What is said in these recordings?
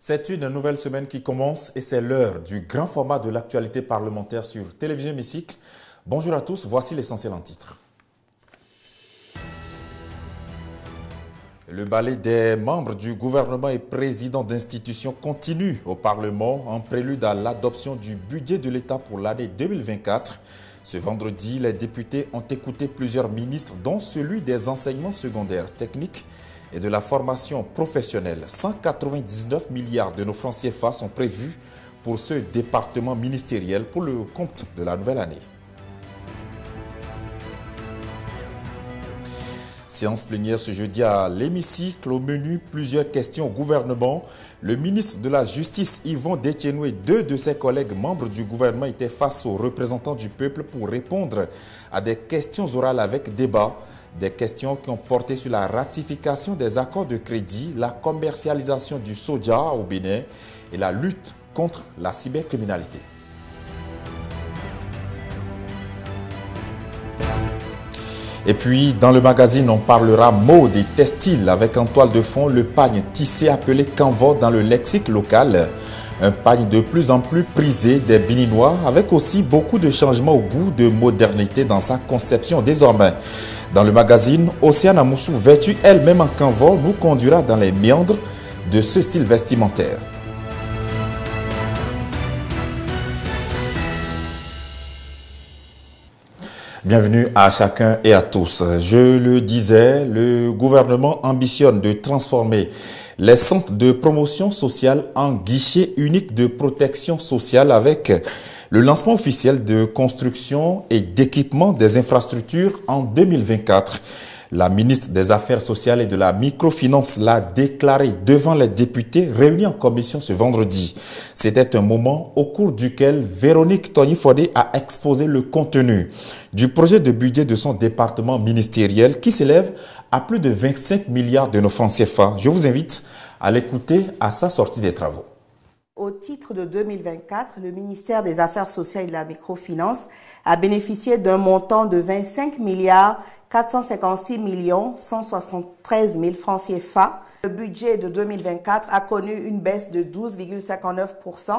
C'est une nouvelle semaine qui commence et c'est l'heure du grand format de l'actualité parlementaire sur Télévision Hémicycle. Bonjour à tous, voici l'essentiel en titre. Le balai des membres du gouvernement et présidents d'institutions continue au Parlement en prélude à l'adoption du budget de l'État pour l'année 2024. Ce vendredi, les députés ont écouté plusieurs ministres, dont celui des enseignements secondaires techniques et de la formation professionnelle. 199 milliards de nos francs CFA sont prévus pour ce département ministériel pour le compte de la nouvelle année. Séance plénière ce jeudi à l'hémicycle. Au menu, plusieurs questions au gouvernement. Le ministre de la Justice, Yvon Déthiénou, et deux de ses collègues membres du gouvernement étaient face aux représentants du peuple pour répondre à des questions orales avec débat. Des questions qui ont porté sur la ratification des accords de crédit, la commercialisation du soja au Bénin et la lutte contre la cybercriminalité. Et puis, dans le magazine, on parlera mode et textile avec en toile de fond le pagne tissé appelé canvas dans le lexique local. Un pagne de plus en plus prisé des Béninois avec aussi beaucoup de changements au goût de modernité dans sa conception désormais. Dans le magazine, Océane Amoussou, vêtue elle-même en canvas, nous conduira dans les méandres de ce style vestimentaire. Bienvenue à chacun et à tous. Je le disais, le gouvernement ambitionne de transformer les centres de promotion sociale en guichet unique de protection sociale avec le lancement officiel de construction et d'équipement des infrastructures en 2024. La ministre des Affaires sociales et de la microfinance l'a déclaré devant les députés réunis en commission ce vendredi. C'était un moment au cours duquel Véronique Tony-Fodé a exposé le contenu du projet de budget de son département ministériel qui s'élève à plus de 25 milliards de nos francs CFA. Je vous invite à l'écouter à sa sortie des travaux. Au titre de 2024, le ministère des Affaires sociales et de la microfinance a bénéficié d'un montant de 25 milliards 456 173 000 francs CFA. Le budget de 2024 a connu une baisse de 12,59%,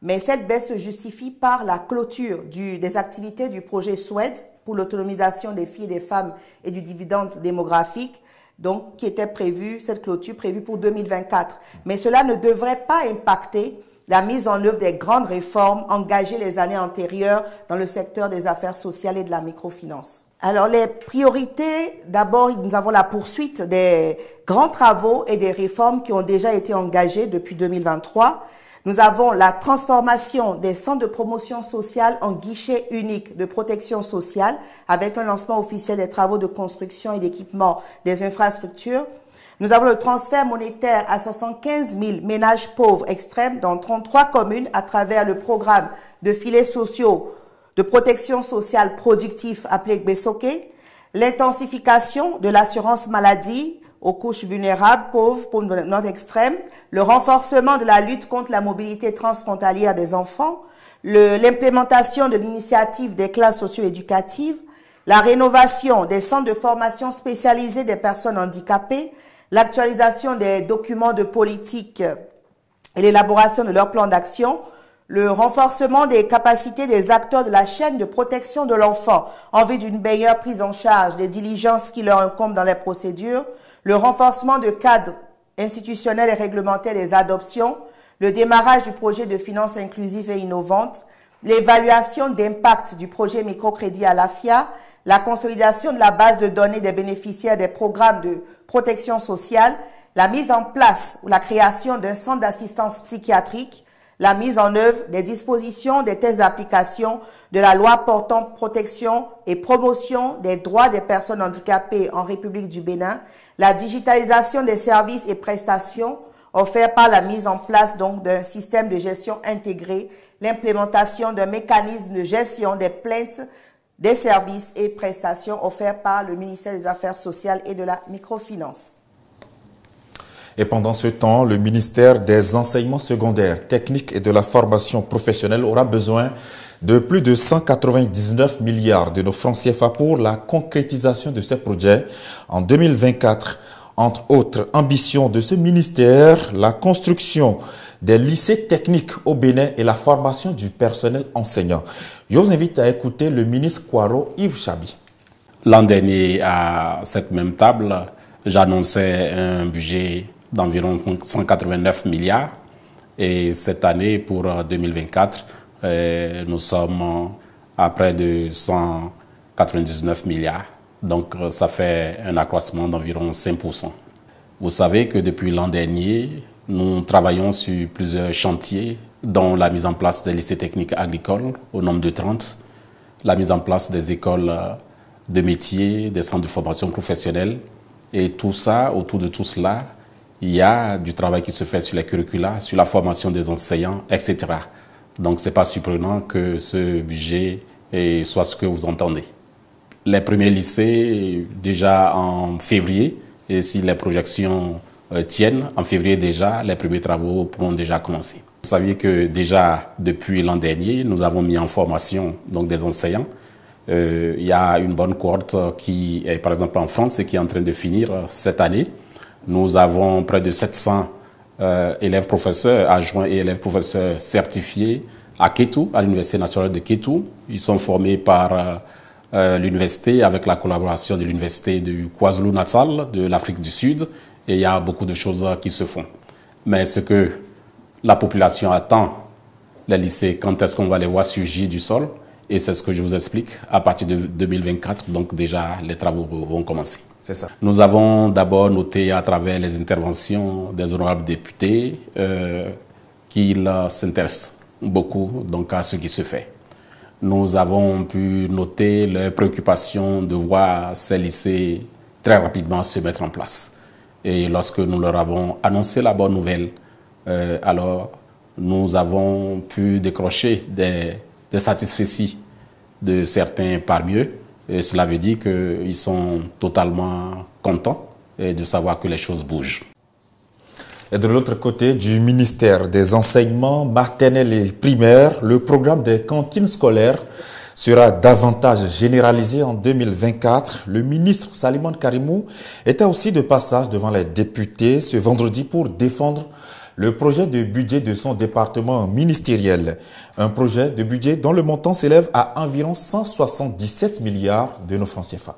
mais cette baisse se justifie par la clôture des activités du projet SWED pour l'autonomisation des filles et des femmes et du dividende démographique, donc qui était prévue, cette clôture prévue pour 2024. Mais cela ne devrait pas impacter la mise en œuvre des grandes réformes engagées les années antérieures dans le secteur des affaires sociales et de la microfinance. Alors, les priorités, d'abord, nous avons la poursuite des grands travaux et des réformes qui ont déjà été engagées depuis 2023. Nous avons la transformation des centres de promotion sociale en guichet unique de protection sociale avec un lancement officiel des travaux de construction et d'équipement des infrastructures. Nous avons le transfert monétaire à 75 000 ménages pauvres extrêmes dans 33 communes à travers le programme de filets sociaux de protection sociale productif appelé Gbesoké, l'intensification de l'assurance maladie aux couches vulnérables, pauvres pour notre extrême, le renforcement de la lutte contre la mobilité transfrontalière des enfants, l'implémentation de l'initiative des classes socio-éducatives, la rénovation des centres de formation spécialisés des personnes handicapées, l'actualisation des documents de politique et l'élaboration de leur plan d'action, le renforcement des capacités des acteurs de la chaîne de protection de l'enfant en vue d'une meilleure prise en charge des diligences qui leur incombent dans les procédures, le renforcement de cadres institutionnels et réglementaires des adoptions, le démarrage du projet de finances inclusives et innovantes, l'évaluation d'impact du projet microcrédit à l'AFIA, la consolidation de la base de données des bénéficiaires des programmes de protection sociale, la mise en place ou la création d'un centre d'assistance psychiatrique, la mise en œuvre des dispositions des tests d'application de la loi portant protection et promotion des droits des personnes handicapées en République du Bénin, la digitalisation des services et prestations offerts par la mise en place donc d'un système de gestion intégré, l'implémentation d'un mécanisme de gestion des plaintes des services et prestations offerts par le ministère des Affaires sociales et de la microfinance. Et pendant ce temps, le ministère des enseignements secondaires, techniques et de la formation professionnelle aura besoin de plus de 199 milliards de nos francs CFA pour la concrétisation de ces projets en 2024. Entre autres ambitions de ce ministère, la construction des lycées techniques au Bénin et la formation du personnel enseignant. Je vous invite à écouter le ministre Kwaro Yves Chabi. L'an dernier, à cette même table, j'annonçais un budget d'environ 189 milliards. Et cette année, pour 2024, nous sommes à près de 199 milliards. Donc, ça fait un accroissement d'environ 5%. Vous savez que depuis l'an dernier, nous travaillons sur plusieurs chantiers, dont la mise en place des lycées techniques agricoles au nombre de 30, la mise en place des écoles de métiers, des centres de formation professionnelle. Et tout ça, autour de tout cela, il y a du travail qui se fait sur les curricula, sur la formation des enseignants, etc. Donc, ce n'est pas surprenant que ce budget soit ce que vous entendez. Les premiers lycées, déjà en février, et si les projections tiennent, en février déjà, les premiers travaux pourront déjà commencer. Vous saviez que déjà, depuis l'an dernier, nous avons mis en formation donc, des enseignants. Il y a une bonne cohorte qui est, par exemple, en France et qui est en train de finir cette année. Nous avons près de 700 élèves professeurs, adjoints et élèves professeurs certifiés à Kétou, à l'Université nationale de Kétou. Ils sont formés par l'université avec la collaboration de l'Université du KwaZulu-Natal, de l'Afrique du Sud. Et il y a beaucoup de choses qui se font. Mais ce que la population attend, les lycées, quand est-ce qu'on va les voir surgir du sol? Et c'est ce que je vous explique. À partir de 2024, donc déjà, les travaux vont commencer. C'est ça. Nous avons d'abord noté à travers les interventions des honorables députés qu'ils s'intéressent beaucoup donc, à ce qui se fait. Nous avons pu noter leurs préoccupations de voir ces lycées très rapidement se mettre en place. Et lorsque nous leur avons annoncé la bonne nouvelle, alors nous avons pu décrocher des satisfecits de certains parmi eux. Et cela veut dire qu'ils sont totalement contents de savoir que les choses bougent. Et de l'autre côté du ministère des enseignements maternels et primaires, le programme des cantines scolaires sera davantage généralisé en 2024. Le ministre Salimane Karimou était aussi de passage devant les députés ce vendredi pour défendre le projet de budget de son département ministériel. Un projet de budget dont le montant s'élève à environ 177 milliards de nos francs CFA.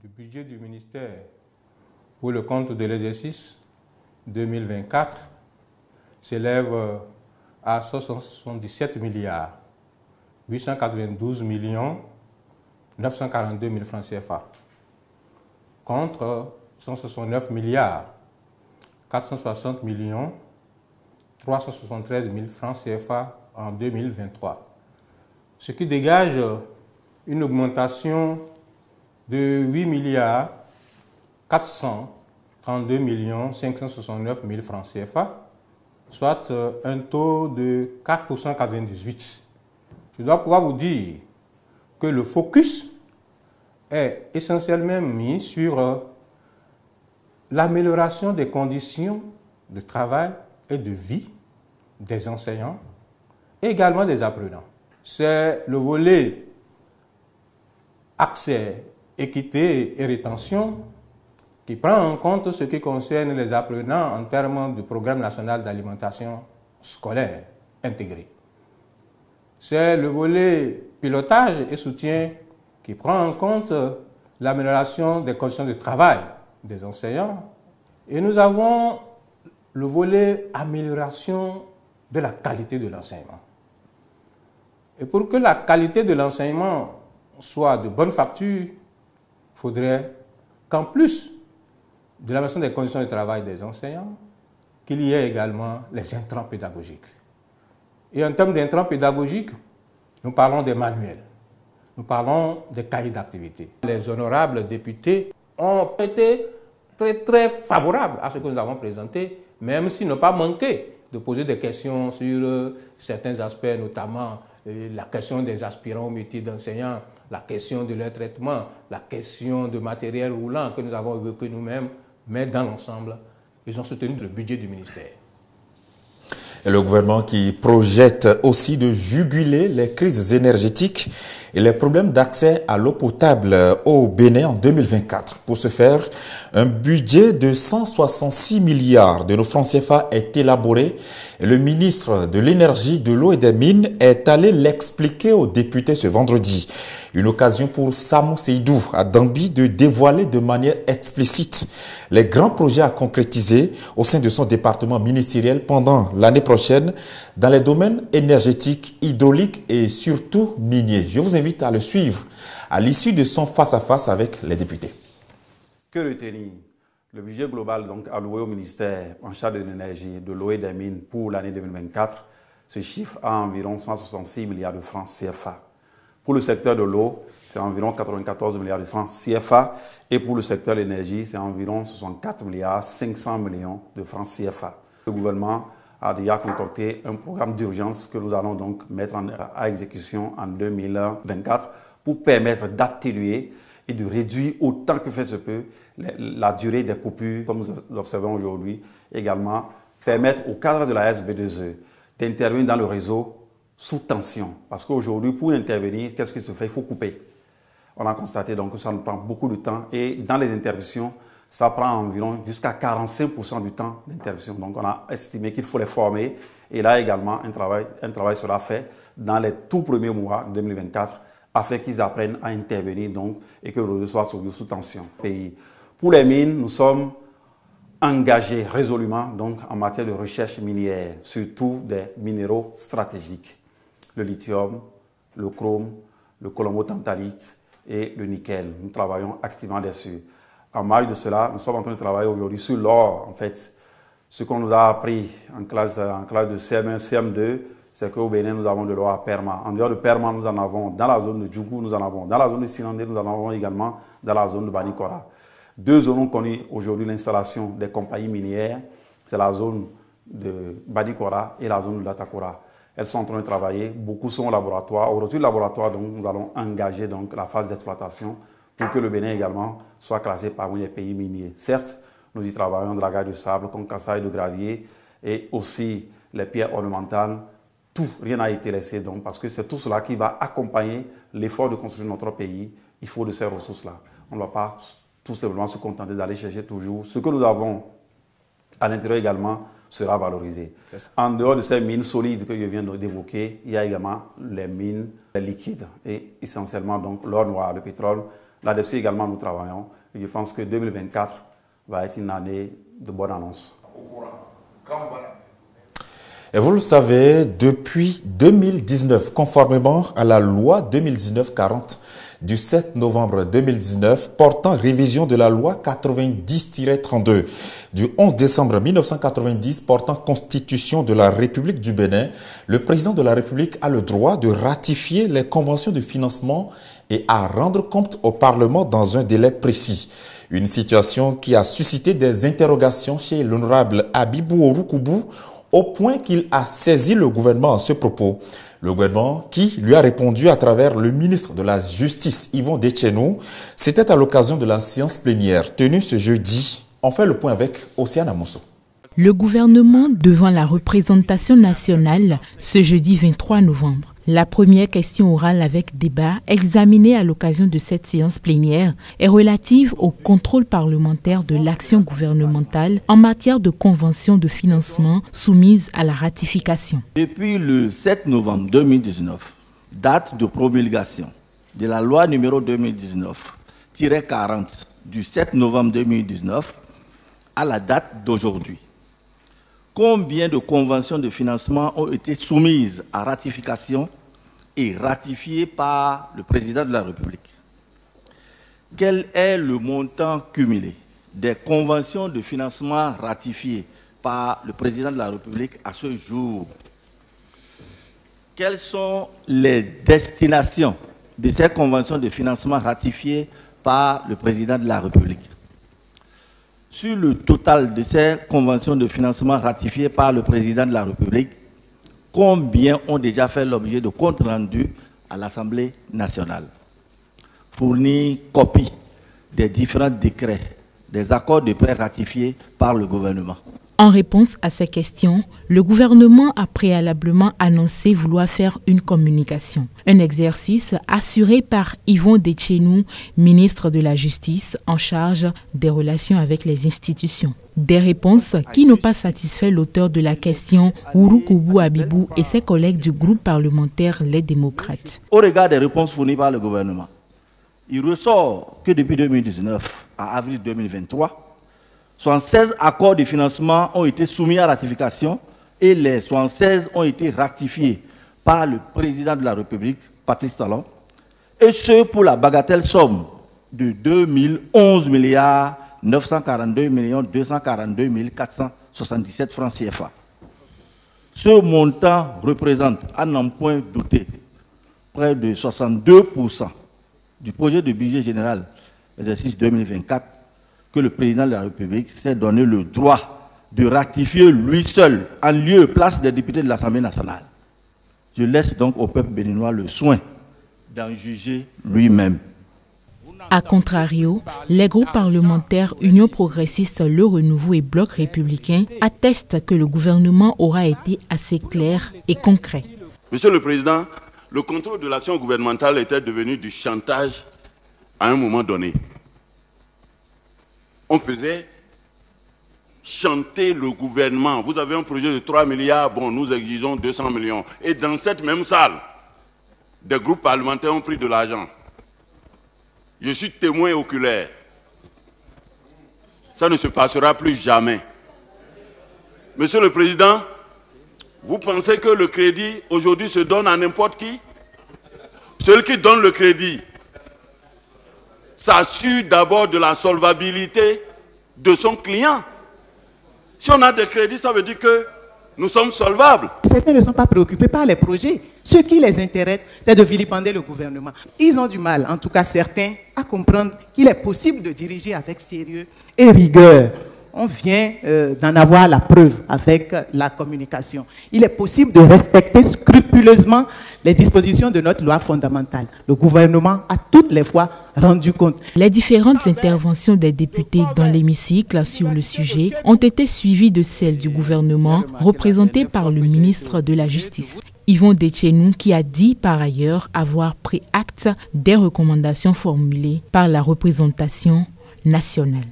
Le budget du ministère pour le compte de l'exercice 2024 s'élève à 177 milliards 892 millions 942 000 francs CFA contre 169 milliards 460 millions 373 000 francs CFA en 2023. Ce qui dégage une augmentation de 8 milliards 432 millions 569 000 francs CFA, soit un taux de 4,98%. Je dois pouvoir vous dire que le focus est essentiellement mis sur l'amélioration des conditions de travail et de vie des enseignants et également des apprenants. C'est le volet accès, équité et rétention qui prend en compte ce qui concerne les apprenants en termes du programme national d'alimentation scolaire intégré. C'est le volet pilotage et soutien qui prend en compte l'amélioration des conditions de travail des enseignants. Et nous avons le volet amélioration de la qualité de l'enseignement. Et pour que la qualité de l'enseignement soit de bonne facture, il faudrait qu'en plus de l'amélioration des conditions de travail des enseignants, qu'il y ait également les intrants pédagogiques. Et en termes d'intrants pédagogiques, nous parlons des manuels, nous parlons des cahiers d'activité. Les honorables députés ont été très favorables à ce que nous avons présenté, même s'ils n'ont pas manqué de poser des questions sur certains aspects, notamment la question des aspirants au métier d'enseignant, la question de leur traitement, la question de matériel roulant que nous avons évoqué nous-mêmes, mais dans l'ensemble, ils ont soutenu le budget du ministère. Et le gouvernement qui projette aussi de juguler les crises énergétiques et les problèmes d'accès à l'eau potable au Bénin en 2024. Pour ce faire, un budget de 166 milliards de nos francs CFA est élaboré. Et le ministre de l'Énergie, de l'Eau et des Mines est allé l'expliquer aux députés ce vendredi. Une occasion pour Samou Seydou à Dambi de dévoiler de manière explicite les grands projets à concrétiser au sein de son département ministériel pendant l'année prochaine dans les domaines énergétiques, hydrauliques et surtout miniers. Je vous invite à le suivre à l'issue de son face-à-face avec les députés. Que retenir? Le budget global donc alloué au ministère en charge de l'énergie, de l'eau et des mines pour l'année 2024 se chiffre à environ 166 milliards de francs CFA. Pour le secteur de l'eau, c'est environ 94 milliards de francs CFA. Et pour le secteur de l'énergie, c'est environ 64 milliards 500 millions de francs CFA. Le gouvernement a déjà concocté un programme d'urgence que nous allons donc mettre à exécution en 2024 pour permettre d'atténuer et de réduire autant que fait se peut la durée des coupures, comme nous observons aujourd'hui. Également, permettre au cadre de la SB2E d'intervenir dans le réseau sous tension. Parce qu'aujourd'hui, pour intervenir, qu'est-ce qui se fait? Il faut couper. On a constaté donc que ça nous prend beaucoup de temps et dans les interventions, ça prend environ jusqu'à 45% du temps d'intervention. Donc on a estimé qu'il faut les former et là également un travail sera fait dans les tout premiers mois de 2024 afin qu'ils apprennent à intervenir donc, et que le réseau soit sous tension. Et pour les mines, nous sommes engagés résolument donc, en matière de recherche minière, surtout des minéraux stratégiques. Le lithium, le chrome, le colombo-tantalite et le nickel. Nous travaillons activement dessus. En marge de cela, nous sommes en train de travailler aujourd'hui sur l'or. En fait, ce qu'on nous a appris en classe de CM1, CM2, c'est qu'au Bénin, nous avons de l'or à Perma. En dehors de Perma, nous en avons dans la zone de Djougou, nous en avons dans la zone de Silandé, nous en avons également dans la zone de Banikora. Deux zones ont connu aujourd'hui l'installation des compagnies minières. C'est la zone de Banikora et la zone de Latakora. Elles sont en train de travailler, beaucoup sont au laboratoire. Au retour du laboratoire, donc, nous allons engager donc, la phase d'exploitation pour que le Bénin également soit classé parmi les pays miniers. Certes, nous y travaillons de la gaille de sable, concassage de gravier et aussi les pierres ornementales. Tout, rien n'a été laissé donc, parce que c'est tout cela qui va accompagner l'effort de construire notre pays. Il faut de ces ressources-là. On ne va pas tout simplement se contenter d'aller chercher toujours. Ce que nous avons à l'intérieur également sera valorisé. En dehors de ces mines solides que je viens d'évoquer, il y a également les mines liquides et essentiellement donc l'or noir, le pétrole. Là-dessus également nous travaillons. Et je pense que 2024 va être une année de bonne annonce. Et vous le savez, depuis 2019, conformément à la loi 2019-40 du 7 novembre 2019 portant révision de la loi 90-32 du 11 décembre 1990 portant constitution de la République du Bénin, le président de la République a le droit de ratifier les conventions de financement et à rendre compte au Parlement dans un délai précis. Une situation qui a suscité des interrogations chez l'honorable Abibou Orukoubou, au point qu'il a saisi le gouvernement à ce propos. Le gouvernement qui lui a répondu à travers le ministre de la Justice, Yvon Detchenou. C'était à l'occasion de la séance plénière tenue ce jeudi. On fait le point avec Océane Amosso. Le gouvernement devant la représentation nationale ce jeudi 23 novembre. La première question orale avec débat examinée à l'occasion de cette séance plénière est relative au contrôle parlementaire de l'action gouvernementale en matière de conventions de financement soumises à la ratification. Depuis le 7 novembre 2019, date de promulgation de la loi numéro 2019-40 du 7 novembre 2019 à la date d'aujourd'hui, combien de conventions de financement ont été soumises à ratification et ratifiées par le président de la République? Quel est le montant cumulé des conventions de financement ratifiées par le président de la République à ce jour? Quelles sont les destinations de ces conventions de financement ratifiées par le président de la République? Sur le total de ces conventions de financement ratifiées par le président de la République, combien ont déjà fait l'objet de comptes rendus à l'Assemblée nationale? Fournir copie des différents décrets, des accords de prêt ratifiés par le gouvernement. En réponse à ces questions, le gouvernement a préalablement annoncé vouloir faire une communication. Un exercice assuré par Yvon Detchenou, ministre de la Justice en charge des relations avec les institutions. Des réponses qui n'ont pas satisfait l'auteur de la question, Ourou Koubou Abibou, et ses collègues du groupe parlementaire Les Démocrates. Au regard des réponses fournies par le gouvernement, il ressort que depuis 2019 à avril 2023, 76 accords de financement ont été soumis à ratification et les 76 ont été ratifiés par le président de la République, Patrice Talon, et ce pour la bagatelle somme de 2011 milliards 942 242 477 francs CFA. Ce montant représente, à n'en point douter, près de 62% du projet de budget général exercice 2024 que le président de la République s'est donné le droit de ratifier lui seul en lieu et place des députés de l'Assemblée nationale. Je laisse donc au peuple béninois le soin d'en juger lui-même. A contrario, les groupes parlementaires Union progressiste, Le Renouveau et Bloc républicain attestent que le gouvernement aura été assez clair et concret. Monsieur le Président, le contrôle de l'action gouvernementale était devenu du chantage à un moment donné. On faisait chanter le gouvernement. Vous avez un projet de 3 milliards, bon, nous exigeons 200 millions. Et dans cette même salle, des groupes parlementaires ont pris de l'argent. Je suis témoin oculaire. Ça ne se passera plus jamais. Monsieur le Président, vous pensez que le crédit aujourd'hui se donne à n'importe qui? Celui qui donne le crédit s'assure d'abord de la solvabilité de son client. Si on a des crédits, ça veut dire que nous sommes solvables. Certains ne sont pas préoccupés par les projets. Ce qui les intéresse, c'est de vilipender le gouvernement. Ils ont du mal, en tout cas certains, à comprendre qu'il est possible de diriger avec sérieux et rigueur. On vient d'en avoir la preuve avec la communication. Il est possible de respecter scrupuleusement les dispositions de notre loi fondamentale. Le gouvernement a toutes les fois rendu compte. Les différentes interventions des députés dans l'hémicycle sur le sujet ont été suivies de celles du gouvernement, représentées par le ministre de la Justice, Yvon Detchenou, qui a dit par ailleurs avoir pris acte des recommandations formulées par la représentation nationale.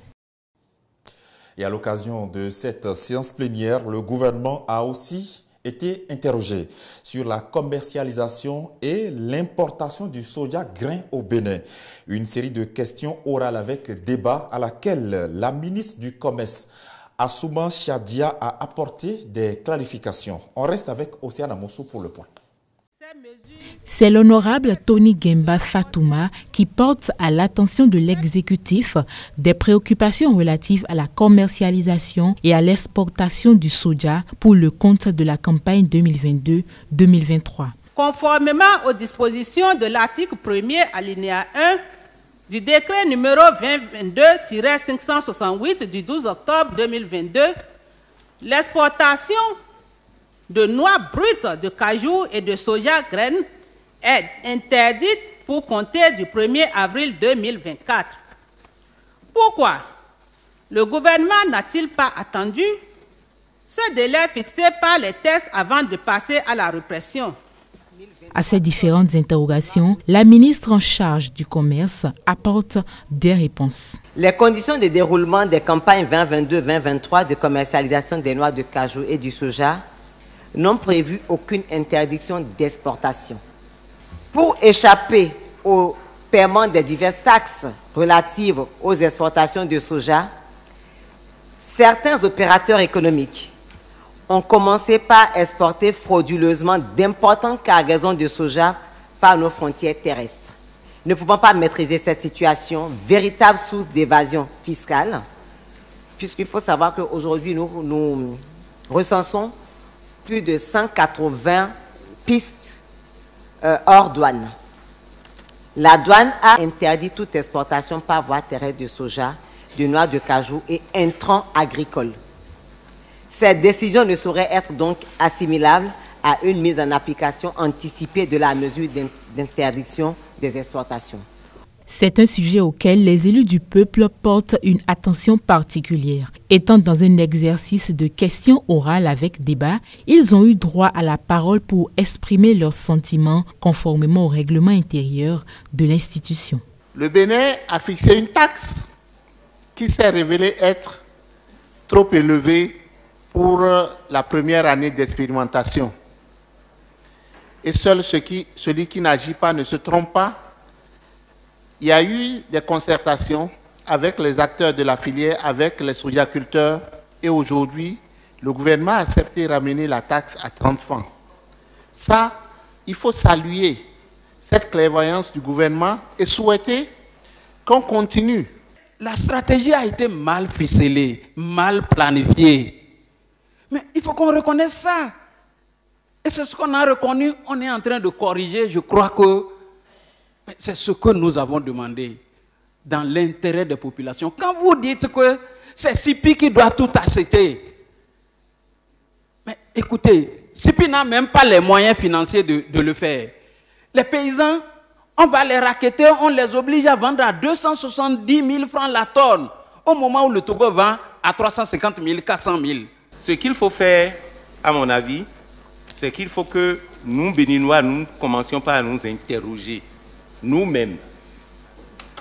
Et à l'occasion de cette séance plénière, le gouvernement a aussi été interrogé sur la commercialisation et l'importation du soja grain au Bénin. Une série de questions orales avec débat à laquelle la ministre du Commerce, Assouman Chadia, a apporté des clarifications. On reste avec Océane Amossou pour le point. C'est l'honorable Tony Gemba Fatouma qui porte à l'attention de l'exécutif des préoccupations relatives à la commercialisation et à l'exportation du soja pour le compte de la campagne 2022-2023. Conformément aux dispositions de l'article 1er alinéa 1 du décret numéro 2022-568 du 12 octobre 2022, l'exportation de noix brutes de cajou et de soja graines est interdite pour compter du 1er avril 2024. Pourquoi le gouvernement n'a-t-il pas attendu ce délai fixé par les textes avant de passer à la répression? À ces différentes interrogations, la ministre en charge du commerce apporte des réponses. Les conditions de déroulement des campagnes 2022-2023 de commercialisation des noix de cajou et du soja n'ont prévu aucune interdiction d'exportation. Pour échapper au paiement des diverses taxes relatives aux exportations de soja, certains opérateurs économiques ont commencé par exporter frauduleusement d'importantes cargaisons de soja par nos frontières terrestres. Ne pouvant pas maîtriser cette situation, véritable source d'évasion fiscale, puisqu'il faut savoir qu'aujourd'hui, nous recensons plus de 180 pistes hors douane. La douane a interdit toute exportation par voie terrestre de soja, de noix de cajou et intrants agricoles. Cette décision ne saurait être donc assimilable à une mise en application anticipée de la mesure d'interdiction des exportations. C'est un sujet auquel les élus du peuple portent une attention particulière. Étant dans un exercice de questions orales avec débat, ils ont eu droit à la parole pour exprimer leurs sentiments conformément au règlement intérieur de l'institution. Le Bénin a fixé une taxe qui s'est révélée être trop élevée pour la première année d'expérimentation. Et seul celui qui n'agit pas ne se trompe pas. Il y a eu des concertations avec les acteurs de la filière, avec les sojaculteurs, et aujourd'hui, le gouvernement a accepté de ramener la taxe à 30 francs. Ça, il faut saluer cette clairvoyance du gouvernement et souhaiter qu'on continue. La stratégie a été mal ficelée, mal planifiée. Mais il faut qu'on reconnaisse ça. Et c'est ce qu'on a reconnu, on est en train de corriger. Je crois que c'est ce que nous avons demandé dans l'intérêt des populations. Quand vous dites que c'est SIPI qui doit tout acheter, mais écoutez, SIPI n'a même pas les moyens financiers de le faire. Les paysans, on va les racketter, on les oblige à vendre à 270 000 francs la tonne, au moment où le Togo vend à 350 000, 400 000. Ce qu'il faut faire, à mon avis, c'est qu'il faut que nous, Béninois, nous commencions par nous interroger nous-mêmes.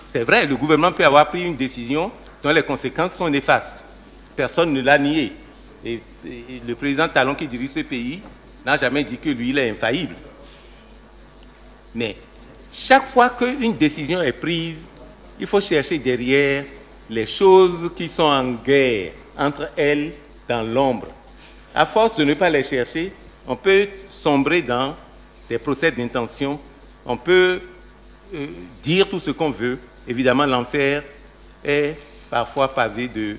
C'est vrai, le gouvernement peut avoir pris une décision dont les conséquences sont néfastes. Personne ne l'a nié. Et le président Talon qui dirige ce pays n'a jamais dit que lui, il est infaillible. Mais chaque fois qu'une décision est prise, il faut chercher derrière les choses qui sont en guerre entre elles dans l'ombre. À force de ne pas les chercher, on peut sombrer dans des procès d'intention, on peut dire tout ce qu'on veut. Évidemment, l'enfer est parfois pavé de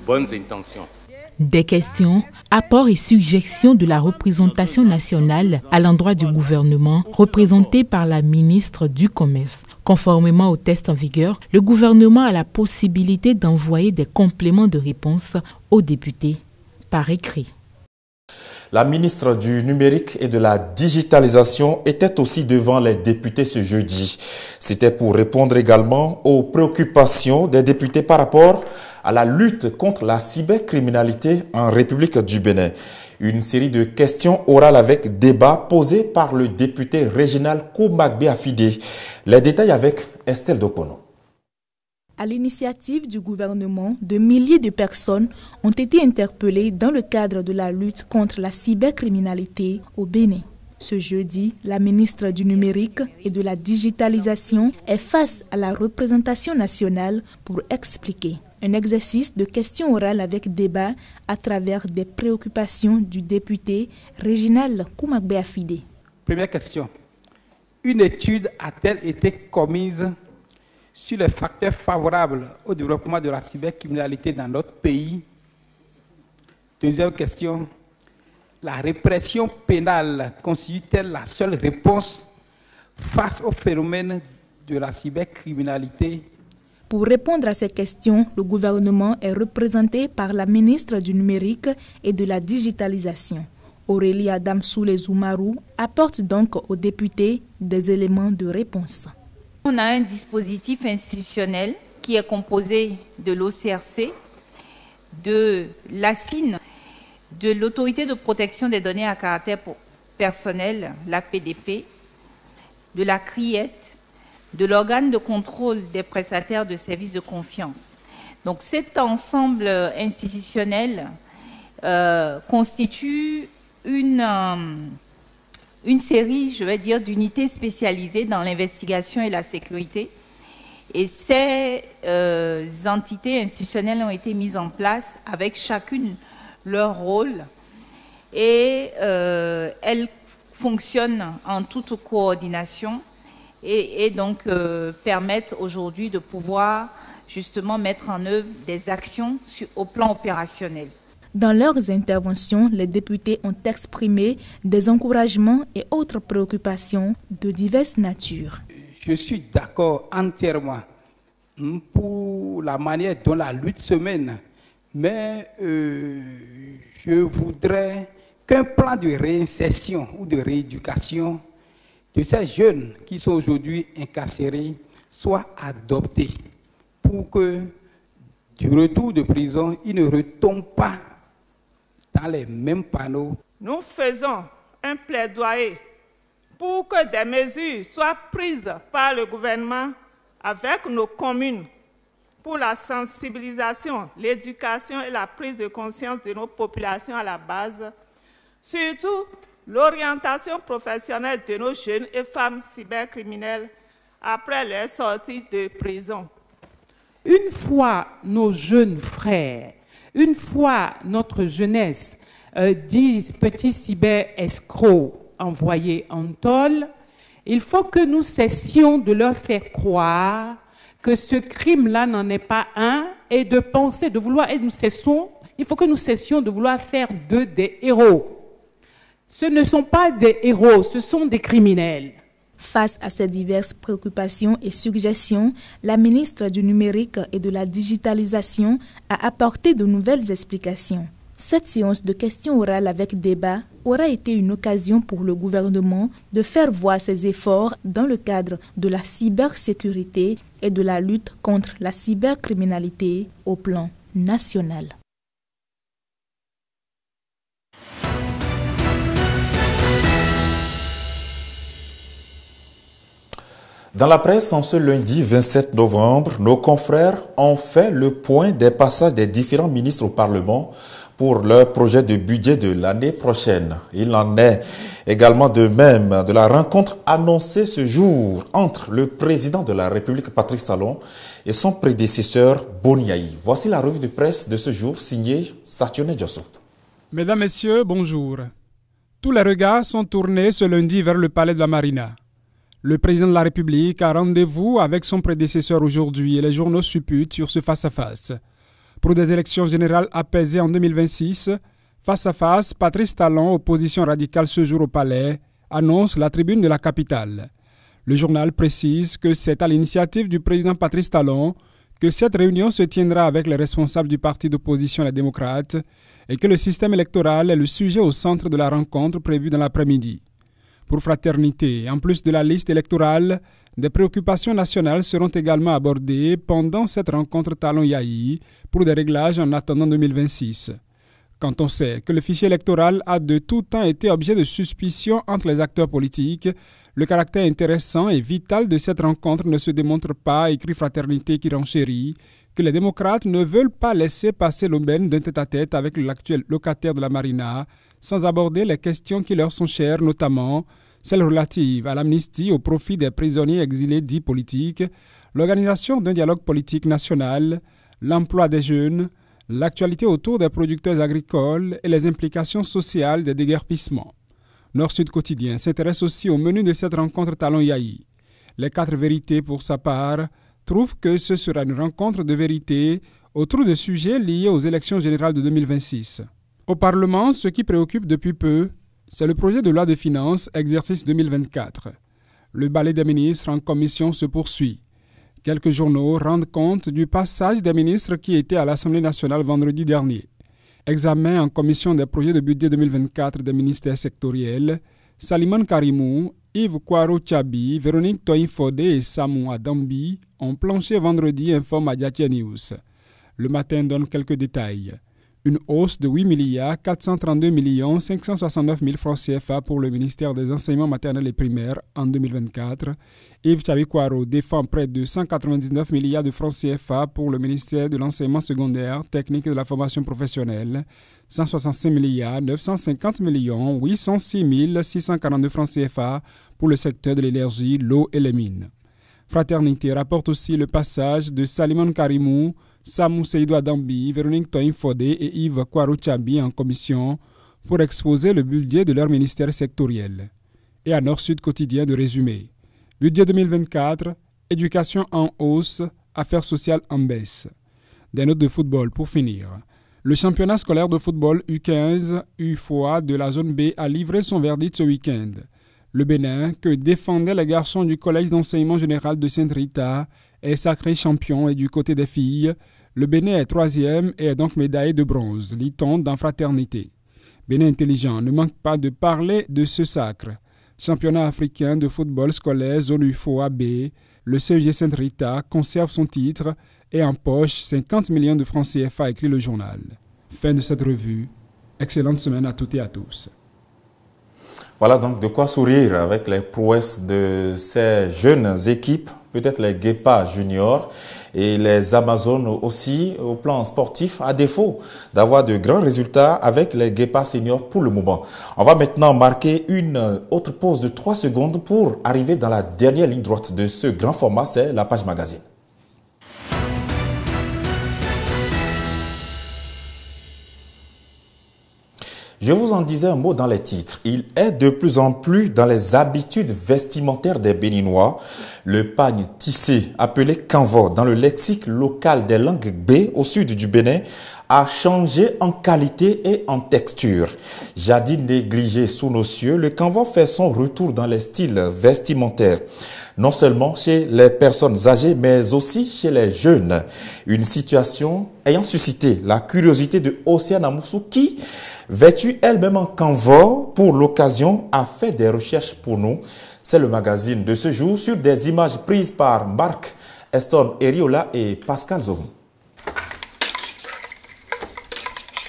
bonnes intentions. Des questions, apports et suggestions de la représentation nationale à l'endroit du gouvernement, représenté par la ministre du Commerce. Conformément au test en vigueur, le gouvernement a la possibilité d'envoyer des compléments de réponse aux députés par écrit. La ministre du Numérique et de la Digitalisation était aussi devant les députés ce jeudi. C'était pour répondre également aux préoccupations des députés par rapport à la lutte contre la cybercriminalité en République du Bénin. Une série de questions orales avec débat posées par le député régional Koumakbe Afide. Les détails avec Estelle Dokono. À l'initiative du gouvernement, de milliers de personnes ont été interpellées dans le cadre de la lutte contre la cybercriminalité au Bénin. Ce jeudi, la ministre du Numérique et de la Digitalisation est face à la représentation nationale pour expliquer un exercice de questions orales avec débat à travers des préoccupations du député régional Koumakbe Afide. Première question. Une étude a-t-elle été commise sur les facteurs favorables au développement de la cybercriminalité dans notre pays? Deuxième question. La répression pénale constitue-t-elle la seule réponse face au phénomène de la cybercriminalité? Pour répondre à ces questions, le gouvernement est représenté par la ministre du Numérique et de la Digitalisation. Aurélie Adam Soule-Zoumarou apporte donc aux députés des éléments de réponse. On a un dispositif institutionnel qui est composé de l'OCRC, de l'ASIN, de l'Autorité de protection des données à caractère personnel, l'APDP, de la CRIET, de l'organe de contrôle des prestataires de services de confiance. Donc cet ensemble institutionnel constitue une série, je vais dire, d'unités spécialisées dans l'investigation et la sécurité. Et ces entités institutionnelles ont été mises en place avec chacune leur rôle. Et elles fonctionnent en toute coordination et donc permettent aujourd'hui de pouvoir justement mettre en œuvre des actions au plan opérationnel. Dans leurs interventions, les députés ont exprimé des encouragements et autres préoccupations de diverses natures. Je suis d'accord entièrement pour la manière dont la lutte se mène, mais je voudrais qu'un plan de réinsertion ou de rééducation de ces jeunes qui sont aujourd'hui incarcérés soit adopté pour que du retour de prison, il ne retombe pas dans les mêmes panneaux. Nous faisons un plaidoyer pour que des mesures soient prises par le gouvernement avec nos communes pour la sensibilisation, l'éducation et la prise de conscience de nos populations à la base, surtout l'orientation professionnelle de nos jeunes et femmes cybercriminels après leur sortie de prison. Une fois nos jeunes frères, une fois notre jeunesse disent petits cyber-escrocs envoyés en tôle, il faut que nous cessions de leur faire croire que ce crime-là n'en est pas un et de penser, de vouloir, et il faut que nous cessions de vouloir faire d'eux des héros. Ce ne sont pas des héros, ce sont des criminels. Face à ces diverses préoccupations et suggestions, la ministre du Numérique et de la Digitalisation a apporté de nouvelles explications. Cette séance de questions orales avec débat aura été une occasion pour le gouvernement de faire voir ses efforts dans le cadre de la cybersécurité et de la lutte contre la cybercriminalité au plan national. Dans la presse, en ce lundi 27 novembre, nos confrères ont fait le point des passages des différents ministres au Parlement pour leur projet de budget de l'année prochaine. Il en est également de même de la rencontre annoncée ce jour entre le président de la République, Patrice Talon, et son prédécesseur, Boniaï. Voici la revue de presse de ce jour, signée Sationé Diosso. Mesdames, Messieurs, bonjour. Tous les regards sont tournés ce lundi vers le palais de la Marina. Le président de la République a rendez-vous avec son prédécesseur aujourd'hui et les journaux supputent sur ce face-à-face. Pour des élections générales apaisées en 2026, face-à-face, Patrice Talon, opposition radicale ce jour au palais, annonce la tribune de la capitale. Le journal précise que c'est à l'initiative du président Patrice Talon que cette réunion se tiendra avec les responsables du parti d'opposition Les Démocrates et que le système électoral est le sujet au centre de la rencontre prévue dans l'après-midi. Pour Fraternité, en plus de la liste électorale, des préoccupations nationales seront également abordées pendant cette rencontre Talon-Yahi pour des réglages en attendant 2026. Quand on sait que le fichier électoral a de tout temps été objet de suspicion entre les acteurs politiques, le caractère intéressant et vital de cette rencontre ne se démontre pas, écrit Fraternité qui renchérit, que les démocrates ne veulent pas laisser passer l'aubaine d'un tête-à-tête avec l'actuel locataire de la Marina, sans aborder les questions qui leur sont chères, notamment celles relatives à l'amnistie au profit des prisonniers exilés dits politiques, l'organisation d'un dialogue politique national, l'emploi des jeunes, l'actualité autour des producteurs agricoles et les implications sociales des déguerpissements. Nord-Sud Quotidien s'intéresse aussi au menu de cette rencontre Talon-Yahi. Les 4 vérités, pour sa part, trouvent que ce sera une rencontre de vérité autour de sujets liés aux élections générales de 2026. Au Parlement, ce qui préoccupe depuis peu, c'est le projet de loi de finances, exercice 2024. Le balai des ministres en commission se poursuit. Quelques journaux rendent compte du passage des ministres qui étaient à l'Assemblée nationale vendredi dernier. Examen en commission des projets de budget 2024 des ministères sectoriels, Salimane Karimou, Yves Kwaro Tchabi, Véronique Toyin-Fodé et Samou Adambi ont planché vendredi, informe Adjatia News. Le matin donne quelques détails. Une hausse de 8 432 569 000 francs CFA pour le ministère des Enseignements maternels et primaires en 2024. Yves Tchabi-Kwaro défend près de 199 milliards de francs CFA pour le ministère de l'Enseignement secondaire, technique et de la formation professionnelle. 165 950 806 642 francs CFA pour le secteur de l'énergie, l'eau et les mines. Fraternité rapporte aussi le passage de Salimane Karimou, Samou Seydou Adambi, Véronique Toyin-Fodé et Yves Kwaro Tchabi en commission pour exposer le budget de leur ministère sectoriel. Et à Nord-Sud Quotidien de résumer. Budget 2024, éducation en hausse, affaires sociales en baisse. Des notes de football pour finir. Le championnat scolaire de football U15 UFOA de la zone B a livré son verdict ce week-end. Le Bénin, que défendaient les garçons du collège d'enseignement général de Sainte-Rita, est sacré champion et du côté des filles, le Bénin est 3e et est donc médaillé de bronze, lit-on dans Fraternité. Bénin intelligent ne manque pas de parler de ce sacre. Championnat africain de football scolaire zone UFOA B, Le CEG Sainte Rita conserve son titre et empoche 50 millions de francs CFA, écrit le journal. Fin de cette revue. Excellente semaine à toutes et à tous. Voilà donc de quoi sourire avec les prouesses de ces jeunes équipes, peut-être les Guépas juniors et les Amazones aussi au plan sportif, à défaut d'avoir de grands résultats avec les Guépas seniors pour le moment. On va maintenant marquer une autre pause de 3 secondes pour arriver dans la dernière ligne droite de ce grand format, c'est la page magazine. Je vous en disais un mot dans les titres. Il est de plus en plus dans les habitudes vestimentaires des Béninois. Le pagne tissé, appelé kanvo dans le lexique local des langues B au sud du Bénin, a changé en qualité et en texture. Jadis négligé sous nos cieux, le kanvo fait son retour dans les styles vestimentaires. Non seulement chez les personnes âgées, mais aussi chez les jeunes. Une situation ayant suscité la curiosité de Océane Amoussou qui, vêtue elle-même en kanvo pour l'occasion, a fait des recherches pour nous. C'est le magazine de ce jour sur des images prises par Marc Eston Eriola et Pascal Zohou.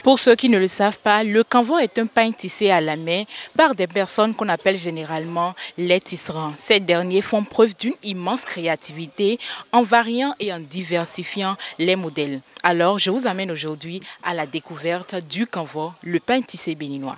Pour ceux qui ne le savent pas, le kanvo est un pagne tissé à la main par des personnes qu'on appelle généralement les tisserands. Ces derniers font preuve d'une immense créativité en variant et en diversifiant les modèles. Alors, je vous amène aujourd'hui à la découverte du kanvo, le pagne tissé béninois.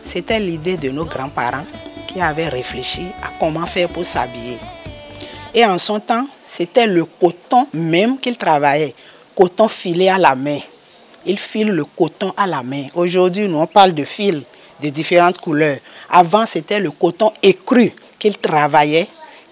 C'était l'idée de nos grands-parents qui avaient réfléchi à comment faire pour s'habiller. Et en son temps, c'était le coton même qu'ils travaillaient, coton filé à la main. Ils filent le coton à la main. Aujourd'hui, nous on parle de fils de différentes couleurs. Avant, c'était le coton écru qu'ils travaillaient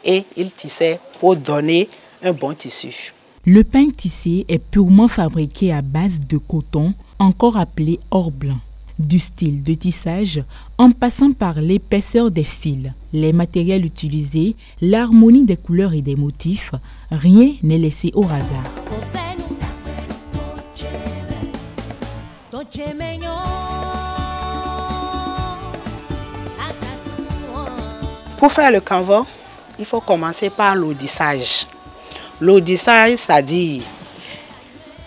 et ils tissaient pour donner un bon tissu. Le pagne tissé est purement fabriqué à base de coton, encore appelé or blanc. Du style de tissage, en passant par l'épaisseur des fils, les matériels utilisés, l'harmonie des couleurs et des motifs, rien n'est laissé au hasard. Pour faire le kanvo, il faut commencer par l'audissage. L'audissage, c'est-à-dire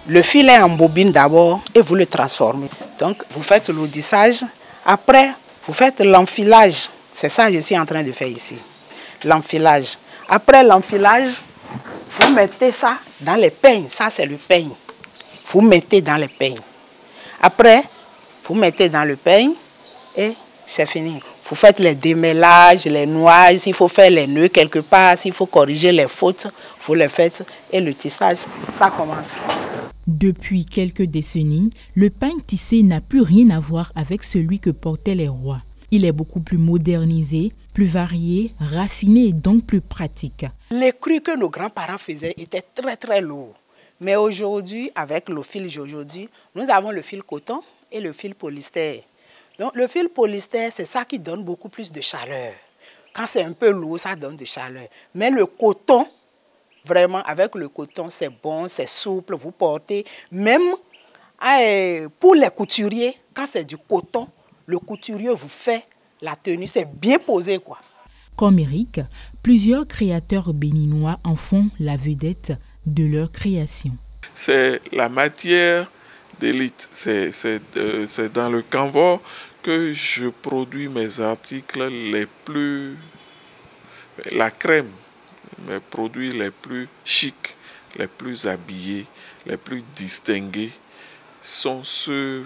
le filet en bobine d'abord et vous le transformez. Donc, vous faites l'audissage. Après, vous faites l'enfilage. C'est ça que je suis en train de faire ici. L'enfilage. Après l'enfilage, vous mettez ça dans les peignes. Ça, c'est le peigne. Vous mettez dans les peignes. Après, vous mettez dans le peigne et c'est fini. Vous faites les démêlages, les noises. S'il faut faire les nœuds quelque part, s'il faut corriger les fautes, vous les faites. Et le tissage, ça commence. Depuis quelques décennies, le pagne tissé n'a plus rien à voir avec celui que portaient les rois. Il est beaucoup plus modernisé, plus varié, raffiné et donc plus pratique. Les crus que nos grands-parents faisaient étaient très très lourds. Mais aujourd'hui, avec le fil d'aujourd'hui, nous avons le fil coton et le fil polyester. Donc le fil polyester, c'est ça qui donne beaucoup plus de chaleur. Quand c'est un peu lourd, ça donne de chaleur. Mais le coton, vraiment, avec le coton, c'est bon, c'est souple, vous portez. Même pour les couturiers, quand c'est du coton, le couturier vous fait la tenue, c'est bien posé, quoi. Comme Eric, plusieurs créateurs béninois en font la vedette de leur création. C'est la matière d'élite. C'est dans le kanvo que je produis mes articles les plus... la crème. Mes produits les plus chics, les plus habillés, les plus distingués sont ceux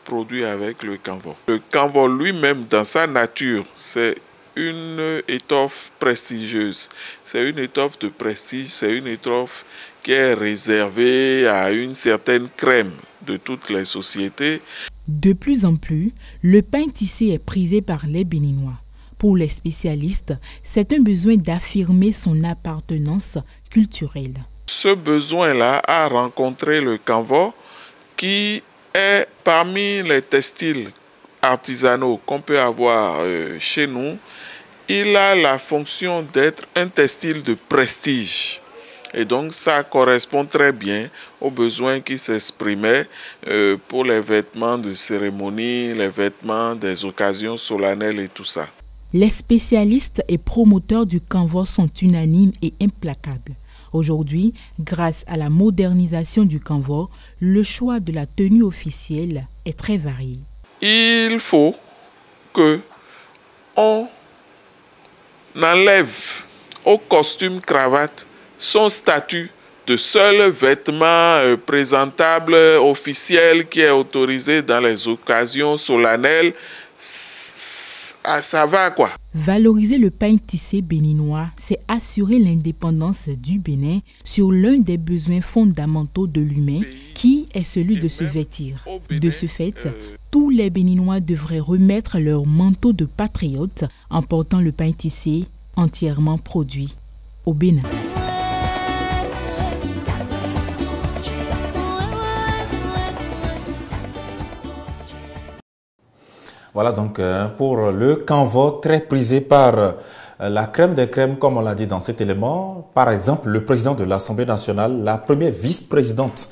produits avec le kanvo. Le kanvo lui-même, dans sa nature, c'est une étoffe prestigieuse. C'est une étoffe de prestige, c'est une étoffe qui est réservée à une certaine crème de toutes les sociétés. De plus en plus, le pagne tissé est prisé par les Béninois. Pour les spécialistes, c'est un besoin d'affirmer son appartenance culturelle. Ce besoin-là a rencontré le kanvo qui est parmi les textiles artisanaux qu'on peut avoir chez nous, il a la fonction d'être un textile de prestige. Et donc, ça correspond très bien aux besoins qui s'exprimaient pour les vêtements de cérémonie, les vêtements des occasions solennelles et tout ça. Les spécialistes et promoteurs du canvas sont unanimes et implacables. Aujourd'hui, grâce à la modernisation du canvas, le choix de la tenue officielle est très varié. Il faut que on enlève au costume cravate son statut de seul vêtement présentable officiel qui est autorisé dans les occasions solennelles. Ça va quoi. Valoriser le pain tissé béninois, c'est assurer l'indépendance du Bénin sur l'un des besoins fondamentaux de l'humain, qui est celui de se vêtir. De ce fait, tous les Béninois devraient remettre leur manteau de patriote en portant le pain tissé entièrement produit au Bénin. Voilà donc pour le canvas très prisé par la crème des crèmes, comme on l'a dit dans cet élément. Par exemple, le président de l'Assemblée nationale, la première vice-présidente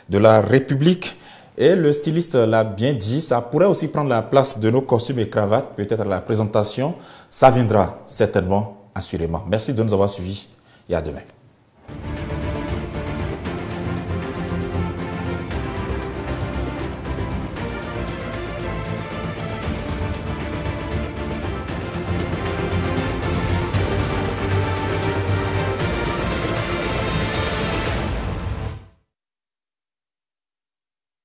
de la République et le styliste l'a bien dit, ça pourrait aussi prendre la place de nos costumes et cravates, peut-être la présentation. Ça viendra certainement, assurément. Merci de nous avoir suivis et à demain.